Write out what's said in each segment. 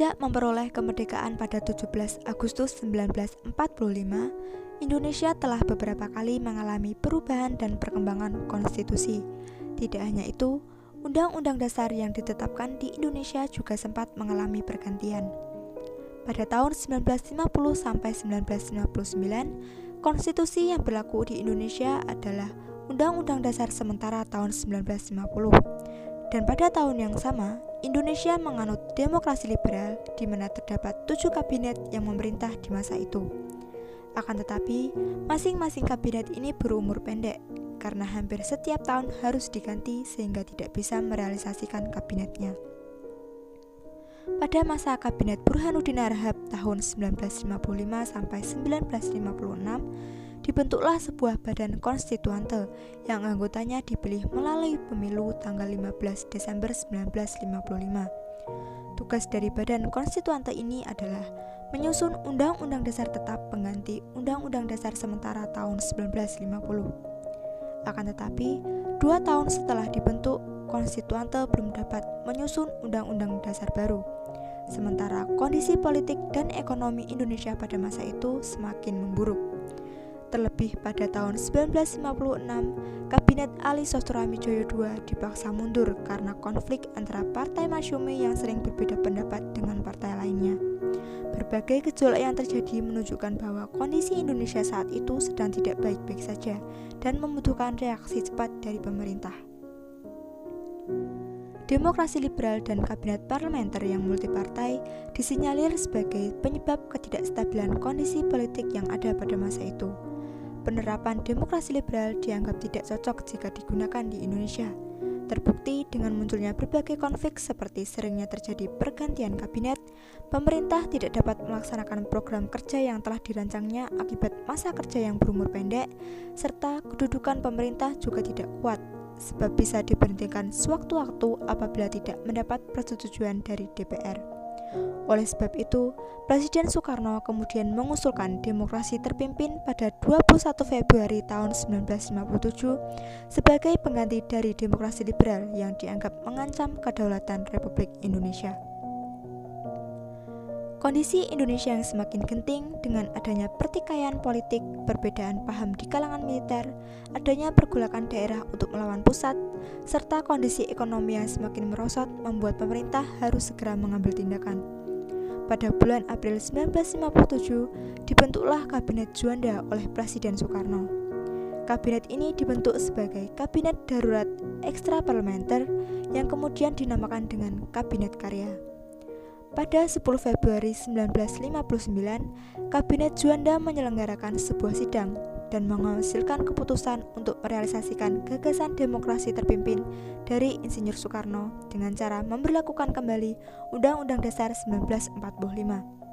Sejak memperoleh kemerdekaan pada 17 Agustus 1945, Indonesia telah beberapa kali mengalami perubahan dan perkembangan konstitusi. Tidak hanya itu, Undang-Undang Dasar yang ditetapkan di Indonesia juga sempat mengalami pergantian. Pada tahun 1950 sampai 1959, konstitusi yang berlaku di Indonesia adalah Undang-Undang Dasar sementara tahun 1950. Dan pada tahun yang sama, Indonesia menganut demokrasi liberal di mana terdapat 7 kabinet yang memerintah di masa itu. Akan tetapi, masing-masing kabinet ini berumur pendek karena hampir setiap tahun harus diganti sehingga tidak bisa merealisasikan kabinetnya. Pada masa kabinet Burhanuddin Harahap tahun 1955 sampai 1956, dibentuklah sebuah badan konstituante yang anggotanya dipilih melalui pemilu tanggal 15 Desember 1955. Tugas dari badan konstituante ini adalah menyusun Undang-Undang Dasar tetap pengganti Undang-Undang Dasar sementara tahun 1950. Akan tetapi, 2 tahun setelah dibentuk, konstituante belum dapat menyusun Undang-Undang Dasar baru. Sementara kondisi politik dan ekonomi Indonesia pada masa itu semakin memburuk. Terlebih pada tahun 1956, Kabinet Ali Sostroamidjojo II dipaksa mundur karena konflik antara Partai Masyumi yang sering berbeda pendapat dengan partai lainnya. Berbagai gejolak yang terjadi menunjukkan bahwa kondisi Indonesia saat itu sedang tidak baik-baik saja dan membutuhkan reaksi cepat dari pemerintah. Demokrasi liberal dan kabinet parlementer yang multipartai disinyalir sebagai penyebab ketidakstabilan kondisi politik yang ada pada masa itu. Penerapan demokrasi liberal dianggap tidak cocok jika digunakan di Indonesia. Terbukti dengan munculnya berbagai konflik seperti seringnya terjadi pergantian kabinet, pemerintah tidak dapat melaksanakan program kerja yang telah dirancangnya akibat masa kerja yang berumur pendek, serta kedudukan pemerintah juga tidak kuat, sebab bisa diberhentikan sewaktu-waktu apabila tidak mendapat persetujuan dari DPR. Oleh sebab itu, Presiden Soekarno kemudian mengusulkan demokrasi terpimpin pada 21 Februari tahun 1957 sebagai pengganti dari demokrasi liberal yang dianggap mengancam kedaulatan Republik Indonesia. Kondisi Indonesia yang semakin genting dengan adanya pertikaian politik, perbedaan paham di kalangan militer, adanya pergolakan daerah untuk melawan pusat, serta kondisi ekonomi yang semakin merosot membuat pemerintah harus segera mengambil tindakan. Pada bulan April 1957, dibentuklah Kabinet Juanda oleh Presiden Soekarno. Kabinet ini dibentuk sebagai Kabinet Darurat Ekstra Parlementer yang kemudian dinamakan dengan Kabinet Karya. Pada 10 Februari 1959, Kabinet Juanda menyelenggarakan sebuah sidang dan menghasilkan keputusan untuk merealisasikan gagasan demokrasi terpimpin dari Insinyur Soekarno dengan cara memberlakukan kembali Undang-Undang Dasar 1945.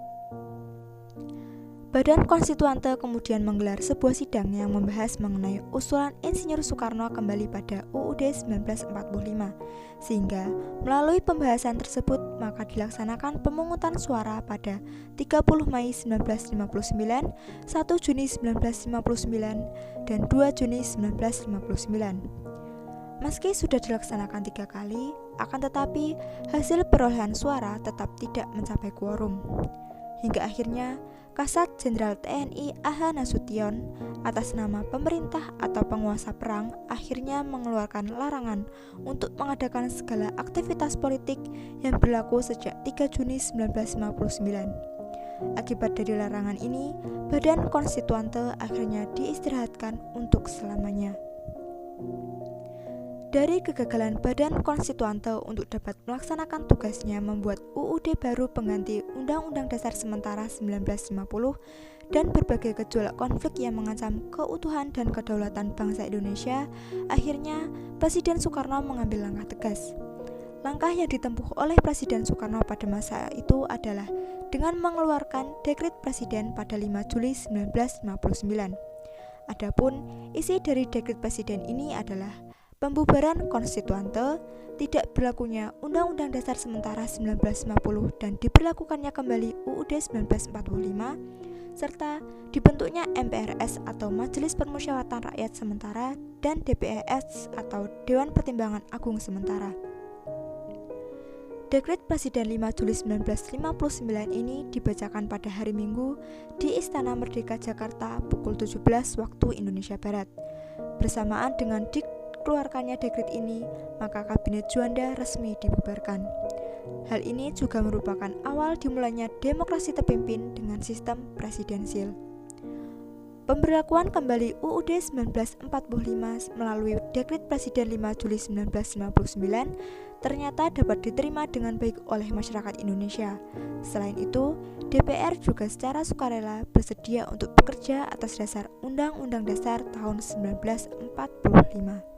Badan Konstituante kemudian menggelar sebuah sidang yang membahas mengenai usulan Insinyur Soekarno kembali pada UUD 1945, sehingga melalui pembahasan tersebut maka dilaksanakan pemungutan suara pada 30 Mei 1959, 1 Juni 1959, dan 2 Juni 1959. Meski sudah dilaksanakan 3 kali, akan tetapi hasil perolehan suara tetap tidak mencapai quorum. Hingga akhirnya Kasat Jenderal TNI A.H. Nasution atas nama pemerintah atau penguasa perang akhirnya mengeluarkan larangan untuk mengadakan segala aktivitas politik yang berlaku sejak 3 Juni 1959. Akibat dari larangan ini, Badan Konstituante akhirnya diistirahatkan untuk selamanya. Dari kegagalan Badan Konstituante untuk dapat melaksanakan tugasnya membuat UUD baru pengganti Undang-Undang Dasar sementara 1950 dan berbagai gejolak konflik yang mengancam keutuhan dan kedaulatan bangsa Indonesia, akhirnya Presiden Soekarno mengambil langkah tegas. Langkah yang ditempuh oleh Presiden Soekarno pada masa itu adalah dengan mengeluarkan dekret Presiden pada 5 Juli 1959. Adapun isi dari dekret Presiden ini adalah pembubaran konstituante, tidak berlakunya Undang-Undang Dasar sementara 1950 dan diberlakukannya kembali UUD 1945, serta dibentuknya MPRS atau Majelis Permusyawaratan Rakyat Sementara dan DPRS atau Dewan Pertimbangan Agung Sementara. Dekret Presiden 5 Juli 1959 ini dibacakan pada hari Minggu di Istana Merdeka Jakarta pukul 17 waktu Indonesia Barat. Bersamaan dengan dikeluarkannya dekret ini, maka Kabinet Juanda resmi dibubarkan. Hal ini juga merupakan awal dimulainya demokrasi terpimpin dengan sistem presidensil. Pemberlakuan kembali UUD 1945 melalui Dekret Presiden 5 Juli 1959 ternyata dapat diterima dengan baik oleh masyarakat Indonesia. Selain itu, DPR juga secara sukarela bersedia untuk bekerja atas dasar Undang-Undang Dasar tahun 1945.